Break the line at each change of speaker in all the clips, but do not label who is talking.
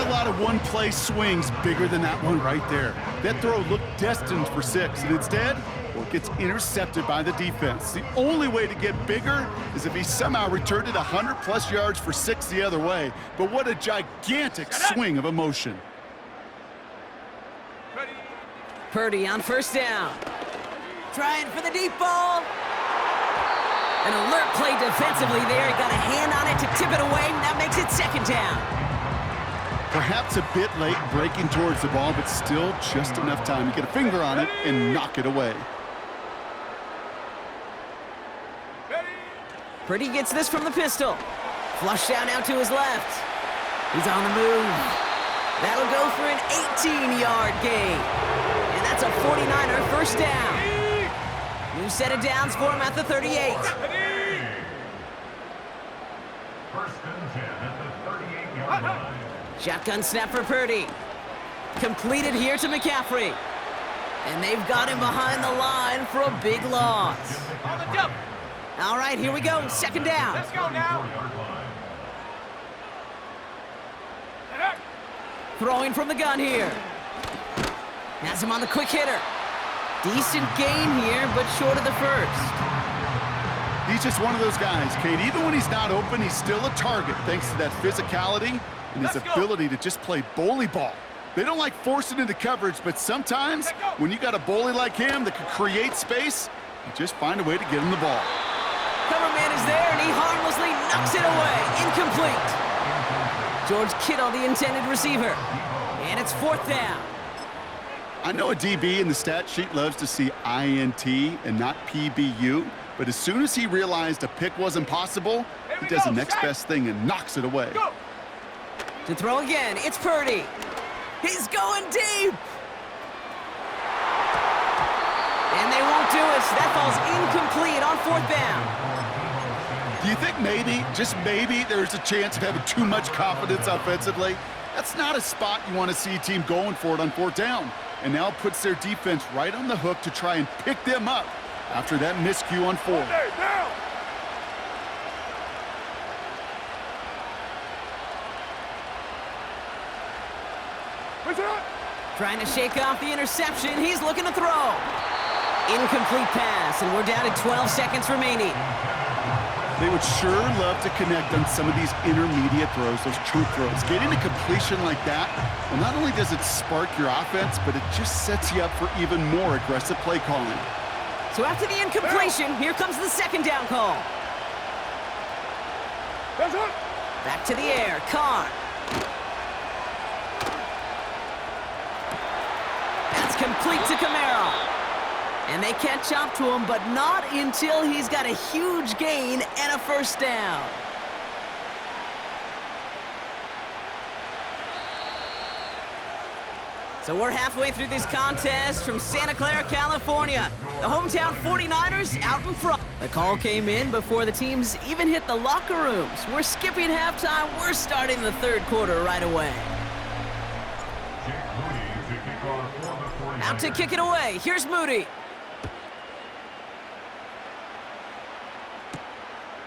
lot of one-play swings bigger than that one right there. That throw looked destined for 6, and instead, well, it gets intercepted by the defense. The only way to get bigger is if he somehow returned it 100-plus yards for 6 the other way. But what a gigantic swing of emotion.
Purdy on first down. Trying for the deep ball. An alert play defensively there. He got a hand on it to tip it away. That makes it second down.
Perhaps a bit late breaking towards the ball, but still just enough time to get a finger on it and knock it away.
Purdy gets this from the pistol. Flush down out to his left. He's on the move. That'll go for an 18-yard gain. And that's a 49er first down. New set of downs for him at the 38.
First and 10 at the 38-yard line.
Shotgun snap for Purdy. Completed here to McCaffrey. And they've got him behind the line for a big loss. All right, here we go. Second down.
Let's go now.
Throwing from the gun here. Has him on the quick hitter. Decent gain here, but short of the first.
He's just one of those guys, Kate. Even when he's not open, he's still a target thanks to that physicality and his ability to just play bully ball. They don't like forcing into coverage, but sometimes when you got a bully like him that can create space, you just find a way to get him the ball.
Cover man is there, and he harmlessly knocks it away. Incomplete. George Kittle, the intended receiver. And it's fourth down.
I know a DB in the stat sheet loves to see INT and not PBU, but as soon as he realized a pick wasn't possible, he does the next best thing and knocks it away.
Go.
To throw again, it's Purdy. He's going deep. And they won't do it. That ball's incomplete on fourth down.
Do you think maybe, just maybe, there's a chance of having too much confidence offensively? That's not a spot you want to see a team going for it on fourth down. And now puts their defense right on the hook to try and pick them up after that miscue on fourth.
Trying to shake off the interception. He's looking to throw. Incomplete pass, and we're down to 12 seconds remaining.
They would sure love to connect on some of these intermediate throws, those chunk throws. Getting a completion like that, well, not only does it spark your offense, but it just sets you up for even more aggressive play calling.
So after the incompletion, here comes the second down call. Back to the air, Carr. That's complete to Camaro. And they catch up to him, but not until he's got a huge gain and a first down. So we're halfway through this contest from Santa Clara, California. The hometown 49ers out in front. The call came in before the teams even hit the locker rooms. We're skipping halftime. We're starting the third quarter right away. Out to kick it away. Here's Moody.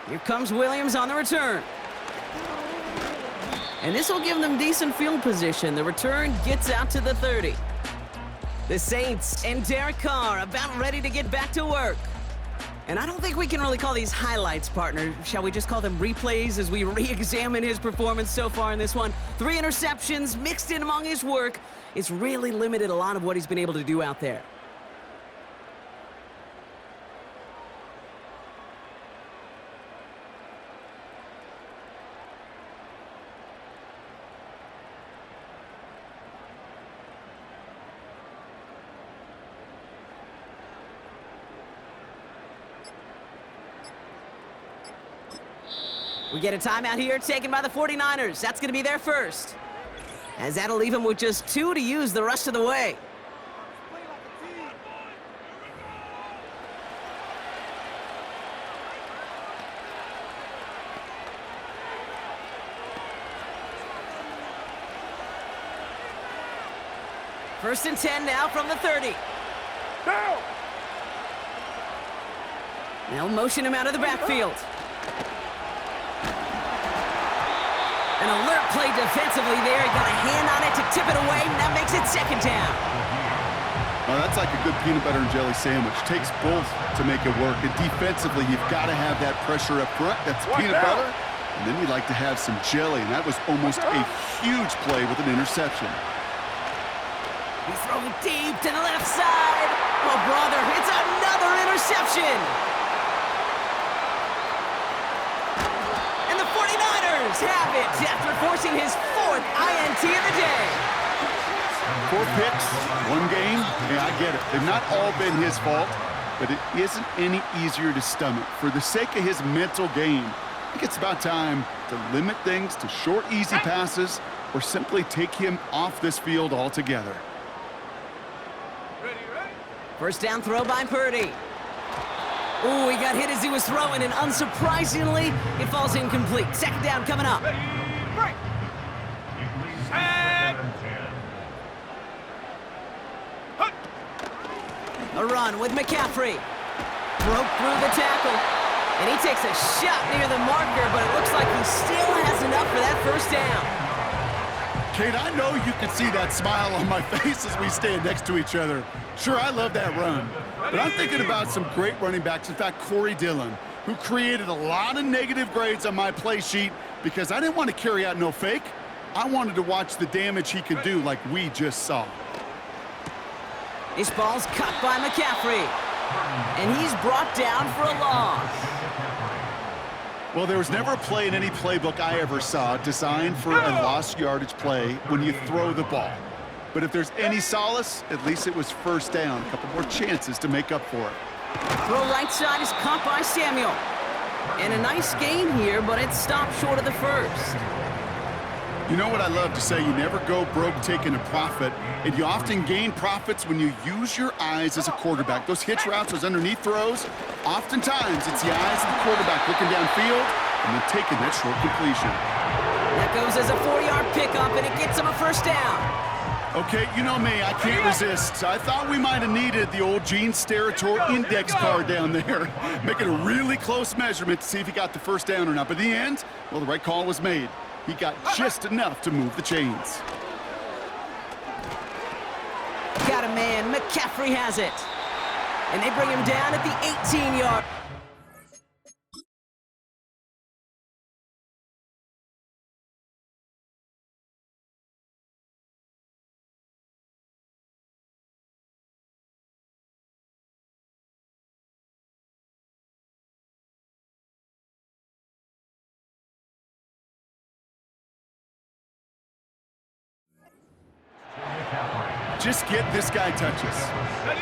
Here comes Williams on the return. And this will give them decent field position. The return gets out to the 30. The Saints and Derek Carr about ready to get back to work. And I don't think we can really call these highlights, partner. Shall we just call them replays as we re-examine his performance so far in this one? 3 interceptions mixed in among his work. It's really limited a lot of what he's been able to do out there. We get a timeout here taken by the 49ers. That's going to be their first. As that'll leave them with just 2 to use the rest of the way. First and 10 now from the 30. They'll motion him out of the backfield. An alert play defensively there. He got a hand on it to tip it away, and that makes it second down.
Well, that's like a good peanut butter and jelly sandwich. Takes both to make it work. And defensively, you've got to have that pressure up front. That's peanut butter. And then you'd like to have some jelly. And that was almost a huge play with an interception.
He's throwing deep to the left side. Oh, brother, it's another interception. And the 49ers have it after forcing his 4th INT of the day.
4 picks, 1 game. Yeah, I get it. They've not all been his fault, but it isn't any easier to stomach. For the sake of his mental game, I think it's about time to limit things to short, easy passes or simply take him off this field altogether.
First down throw by Purdy. Ooh, he got hit as he was throwing, and unsurprisingly, it falls incomplete. Second down coming up. A run with McCaffrey. Broke through the tackle. And he takes a shot near the marker, but it looks like he still has enough for that first down.
Kate, I know you can see that smile on my face as we stand next to each other. Sure, I love that run. But I'm thinking about some great running backs. In fact, Corey Dillon, who created a lot of negative grades on my play sheet because I didn't want to carry out no fake. I wanted to watch the damage he could do like we just saw.
This ball's cut by McCaffrey. And he's brought down for a loss.
Well, there was never a play in any playbook I ever saw designed for a lost yardage play when you throw the ball. But if there's any solace, at least it was first down. A couple more chances to make up for it.
Throw right side is caught by Samuel. And a nice gain here, but it stopped short of the first.
You know what I love to say? You never go broke taking a profit, and you often gain profits when you use your eyes as a quarterback. Those hitch routes, those underneath throws, oftentimes it's the eyes of the quarterback looking downfield and then taking that short completion.
That goes as a 4-yard pickup, and it gets him a first down.
Okay, you know me, I can't resist. I thought we might have needed the old Gene Steratore index card down there, making a really close measurement to see if he got the first down or not. But in the end, well, the right call was made. He got just enough to move the chains.
Got a man. McCaffrey has it. And they bring him down at the 18-yard.
Just get this guy touches.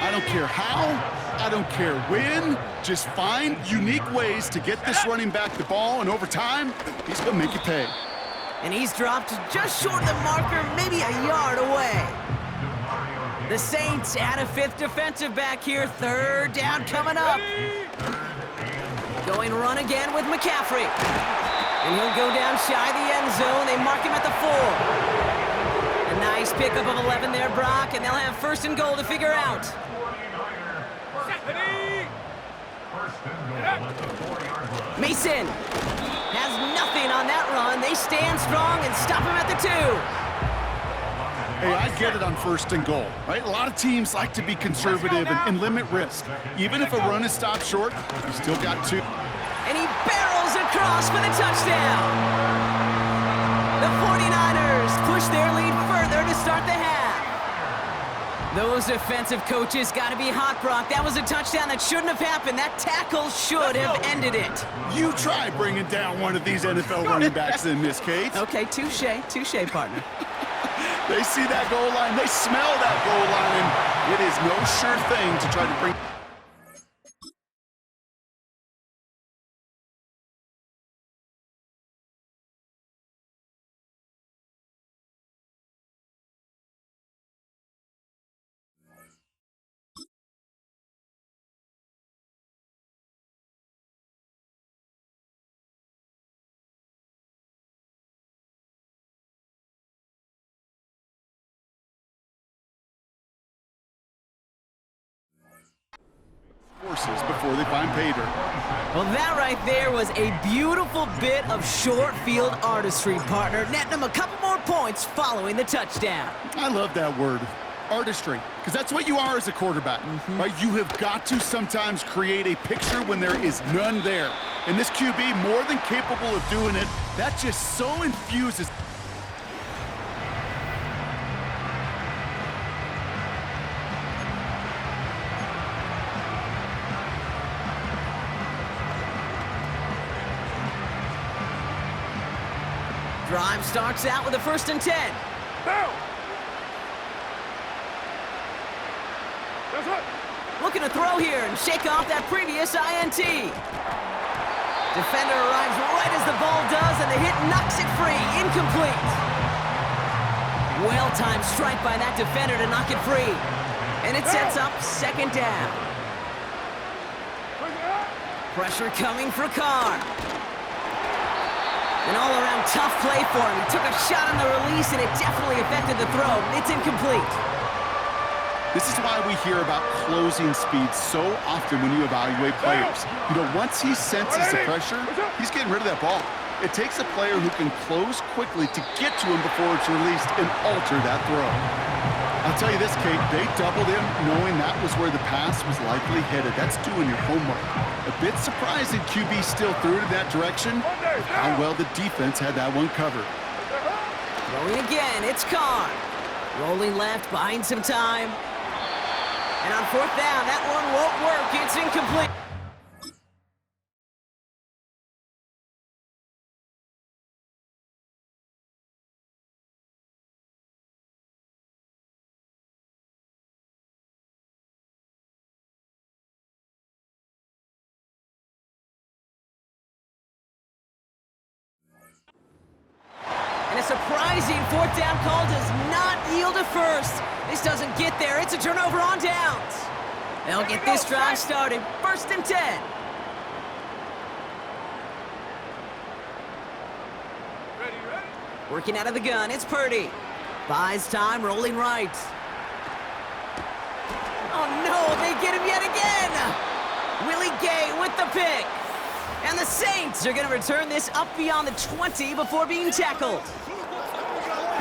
I don't care how, I don't care when. Just find unique ways to get this running back the ball, and over time, he's going to make it pay.
And he's dropped just short of the marker, maybe a yard away. The Saints add a 5th defensive back here. Third down coming up. Going run again with McCaffrey. And he'll go down shy of the end zone. They mark him at the 4. A nice pickup of 11 there, Brock, and they'll have 1st and goal to figure out. Mason has nothing on that run. They stand strong and stop him at the 2.
Hey, I get it on 1st and goal, right? A lot of teams like to be conservative and limit risk. Even if a run is stopped short, you still got 2.
And he barrels across for the touchdown. The 49ers push their lead further to start the half. Those defensive coaches got to be hot, Brock. That was a touchdown that shouldn't have happened. That tackle should have ended it.
You try bringing down one of these NFL running backs in this case.
Okay, touche, partner.
They see that goal line. They smell that goal line. It is no sure thing to try to bring... forces before they find pay dirt.
Well, that right there was a beautiful bit of short field artistry, partner, netting them a couple more points following the touchdown.
I love that word, artistry, because that's what you are as a quarterback, right? You have got to sometimes create a picture when there is none there. And this QB, more than capable of doing it, that just so infuses.
Drive starts out with a 1st and 10. Looking to throw here and shake off that previous INT. Defender arrives right as the ball does, and the hit knocks it free. Incomplete. Well-timed strike by that defender to knock it free. And it sets up 2nd down. Pressure coming for Carr. An all-around tough play for him. He took a shot on the release, and it definitely affected the throw. It's incomplete.
This is why we hear about closing speed so often when you evaluate players. You know, once he senses the pressure, he's getting rid of that ball. It takes a player who can close quickly to get to him before it's released and alter that throw. I'll tell you this, Kate, they doubled him knowing that was where the pass was likely headed. That's doing your homework. A bit surprising QB still threw it in that direction. How well the defense had that one covered.
Throwing again, it's Carr. Rolling left, buying some time. And on 4th down, that one won't work. It's incomplete. And a surprising 4th down call does not yield a first. This doesn't get there. It's a turnover on downs. They'll get this drive started. 1st and 10. Working out of the gun, it's Purdy. Buys time, rolling right. Oh no, they get him yet again! Willie Gay with the pick. And the Saints are going to return this up beyond the 20 before being tackled.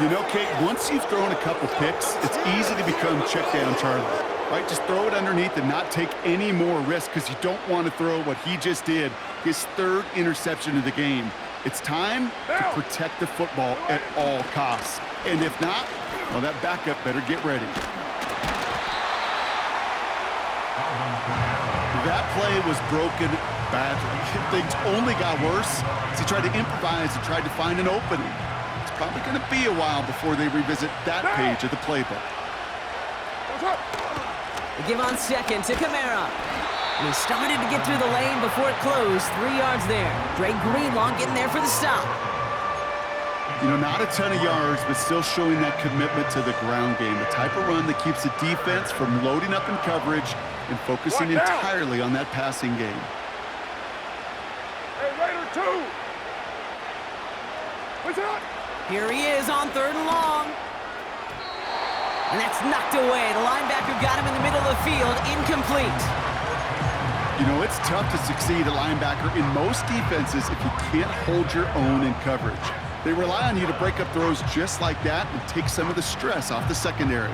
You know, Kate, once you've thrown a couple picks, it's easy to become check down Charlie, right? Just throw it underneath and not take any more risk because you don't want to throw what he just did, his 3rd interception of the game. It's time to protect the football at all costs. And if not, well, that backup better get ready. That play was broken badly. Things only got worse as he tried to improvise and tried to find an opening. It's probably going to be a while before they revisit that page of the playbook.
They give on 2nd to Kamara. And he started to get through the lane before it closed. 3 yards there. Dre Greenlaw getting there for the stop.
You know, not a ton of yards, but still showing that commitment to the ground game. The type of run that keeps the defense from loading up in coverage and focusing entirely on that passing game.
Hey, Raider 2! What's that?
Here he is on 3rd and long. And that's knocked away. The linebacker got him in the middle of the field. Incomplete.
You know, it's tough to succeed at linebacker in most defenses if you can't hold your own in coverage. They rely on you to break up throws just like that and take some of the stress off the secondary.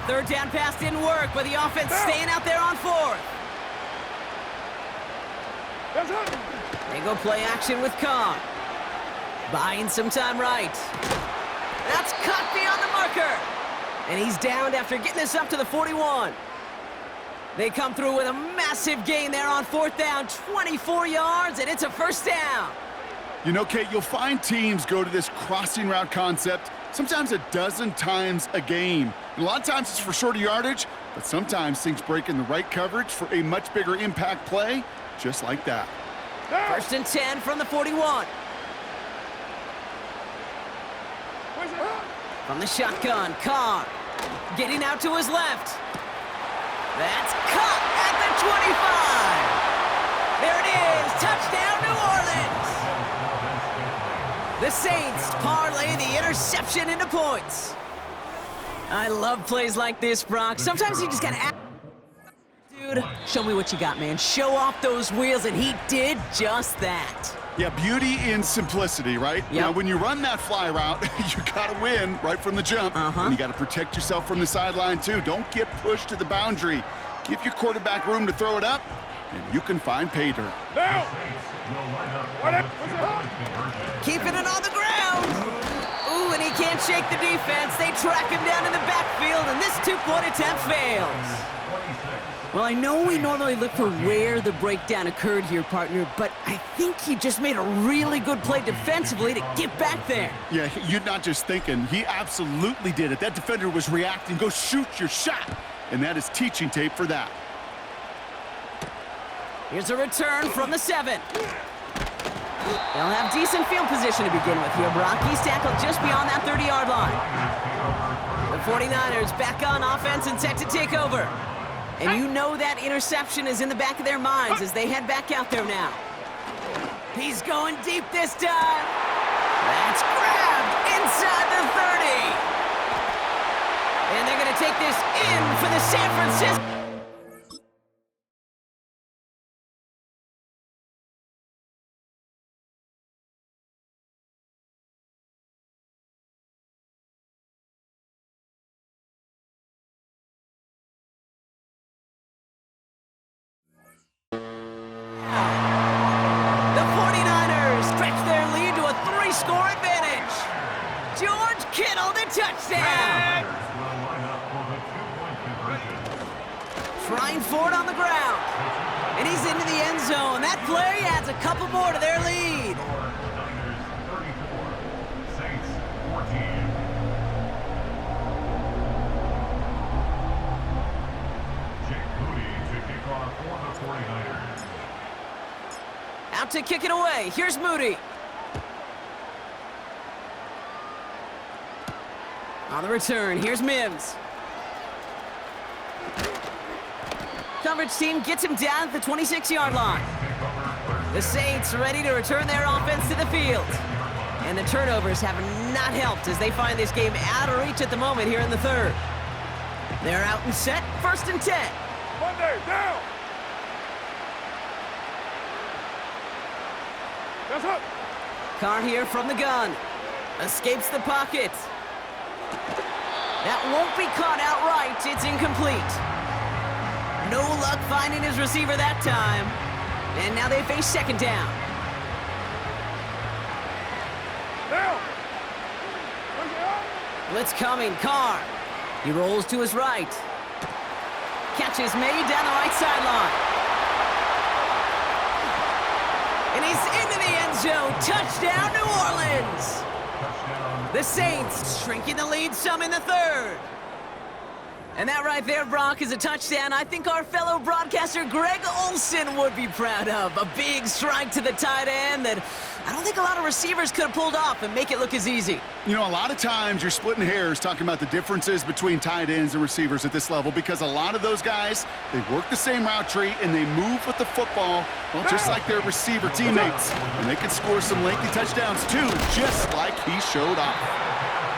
3rd down pass didn't work, but the offense staying out there on 4th. They go play action with Carr. Buying some time right. That's cut beyond the marker. And he's downed after getting this up to the 41. They come through with a massive gain there on 4th down, 24 yards, and it's a 1st down.
You know, Kate, you'll find teams go to this crossing route concept sometimes a dozen times a game. And a lot of times it's for shorter yardage, but sometimes things break in the right coverage for a much bigger impact play, just like that.
1st and 10 from the 41. From the shotgun, Carr getting out to his left. That's cut at the 25. There it is, touchdown New Orleans. The Saints parlay the interception into points. I love plays like this, Brock. Sometimes you just gotta act Dude, show me what you got, man. Show off those wheels, and he did just that.
Yeah, beauty in simplicity, right?
Yep.
Now, when you run that fly route, you got to win right from the jump. And you got to protect yourself from the sideline, too. Don't get pushed to the boundary. Give your quarterback room to throw it up, and you can find pay dirt.
Keeping it on the ground. Ooh, and he can't shake the defense. They track him down in the backfield, and this two-point attempt fails. Well, I know we normally look for where the breakdown occurred here, partner, but I think he just made a really good play defensively to get back there.
Yeah, you're not just thinking. He absolutely did it. That defender was reacting. Go shoot your shot. And that is teaching tape for that.
Here's a return from the 7. They'll have decent field position to begin with here, Brock. He's tackled just beyond that 30-yard line. The 49ers back on offense and set to take over. And you know that interception is in the back of their minds as they head back out there now. He's going deep this time. That's grabbed inside the 30. And they're going to take this in for the San Francisco. The 49ers stretch their lead to a 3-score advantage. George Kittle, the touchdown. Trying for it on the ground. And he's into the end zone. That play adds a couple more to their lead. Out to kick it away. Here's Moody. On the return, here's Mims. Coverage team gets him down at the 26-yard line. The Saints ready to return their offense to the field. And the turnovers have not helped as they find this game out of reach at the moment here in the third. They're out and set, 1st and 10.
Monday, down! That's up!
Carr here from the gun. Escapes the pocket. That won't be caught outright. It's incomplete. No luck finding his receiver that time. And now they face 2nd down.
Down!
Blitz coming. Carr. He rolls to his right. Catch is made down the right sideline. And he's into the end zone. Touchdown, New Orleans. The Saints shrinking the lead some in the third. And that right there, Brock, is a touchdown I think our fellow broadcaster Greg Olsen would be proud of. A big strike to the tight end that I don't think a lot of receivers could have pulled off and make it look as easy.
You know, a lot of times you're splitting hairs talking about the differences between tight ends and receivers at this level because a lot of those guys, they work the same route tree and they move with the football, well, just like their receiver teammates. And they can score some lengthy touchdowns too, just like he showed off.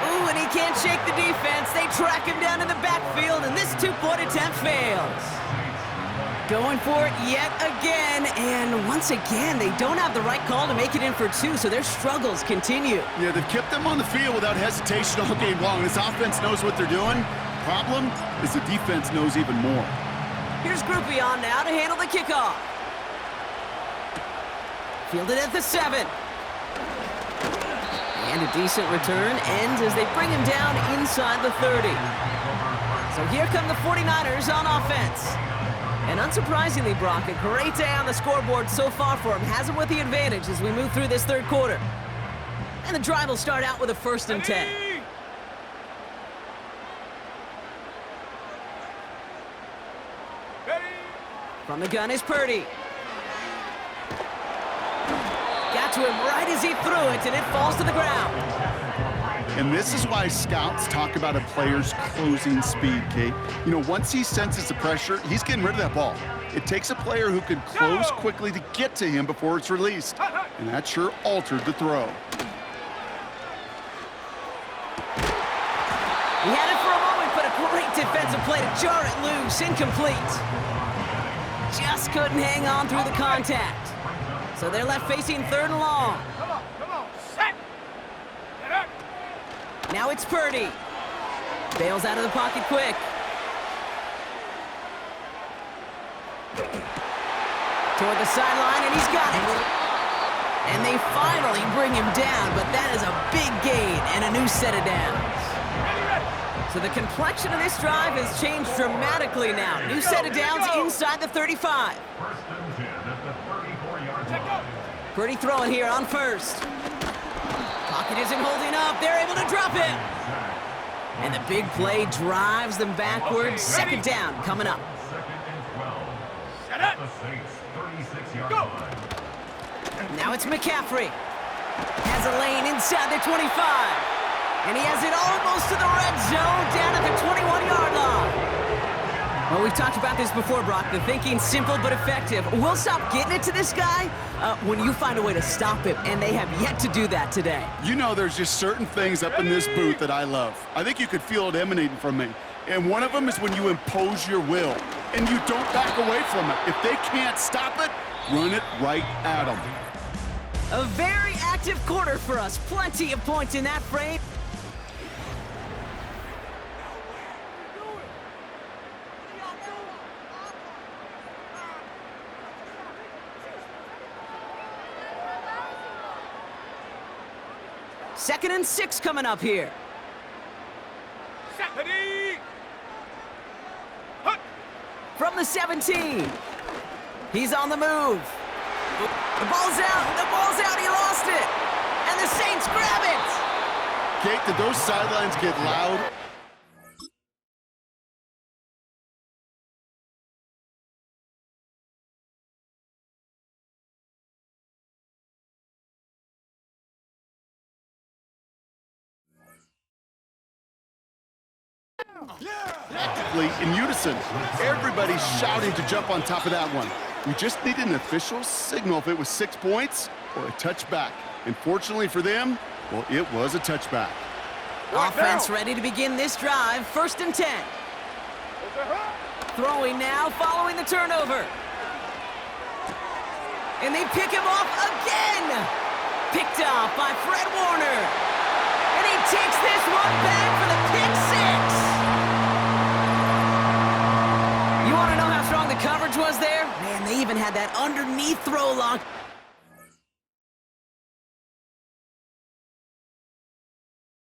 Ooh, and he can't shake the defense. They track him down in the backfield, and this two-point attempt fails. Going for it yet again, and once again, they don't have the right call to make it in for two, so their struggles continue.
Yeah, they've kept them on the field without hesitation all game long. This offense knows what they're doing. Problem is the defense knows even more.
Here's Groupie on now to handle the kickoff. Fielded at the 7. And a decent return ends as they bring him down inside the 30. So here come the 49ers on offense. And unsurprisingly, Brock, a great day on the scoreboard so far for him. Has him with the advantage as we move through this third quarter. And the drive will start out with a 1st and 10. From the gun is Purdy. Got to him right as he threw it, and it falls to the ground.
And this is why scouts talk about a player's closing speed, Kate. You know, once he senses the pressure, he's getting rid of that ball. It takes a player who can close quickly to get to him before it's released. And that sure altered the throw.
He had it for a moment, but a great defensive play to jar it loose. Incomplete. just couldn't hang on through the contact. So they're left facing 3rd and long.
Come on, set. Get up.
Now it's Purdy. Bails out of the pocket quick. Toward the sideline, and he's got it. And they finally bring him down, but that is a big gain and a new set of downs. So the complexion of this drive has changed dramatically now. New set of downs inside the 35.
First and 10 at the 34-yard line.
Purdy throwing here on 1st. Pocket isn't holding up. They're able to drop it. And the big play drives them backwards. 2nd down coming up.
2nd and 12.
Set
At
up.
the Saints' 36-yard
Go.
line.
Now it's McCaffrey. Has a lane inside the 25. And he has it almost to the red zone down at the 21-yard line. Well, we've talked about this before, Brock. The thinking's simple but effective. We'll stop getting it to this guy when you find a way to stop him, and they have yet to do that today.
You know, there's just certain things up in this booth that I love. I think you could feel it emanating from me. And one of them is when you impose your will, and you don't back away from it. If they can't stop it, run it right at them.
A very active quarter for us. Plenty of points in that frame. Second and 6 coming up here.
Ready. Hut.
From the 17. He's on the move. The ball's out. The ball's out. He lost it. And the Saints grab it.
Kate, did those sidelines get loud? Practically in unison. Everybody's shouting to jump on top of that one. We just needed an official signal if it was 6 points or a touchback. And fortunately for them, well, it was a touchback.
Offense ready to begin this drive. 1st and 10. Throwing now, following the turnover. And they pick him off again. Picked off by Fred Warner. And he takes this one back for the pick 6. You want to know how strong the coverage was there? Man, they even had that underneath throw lock.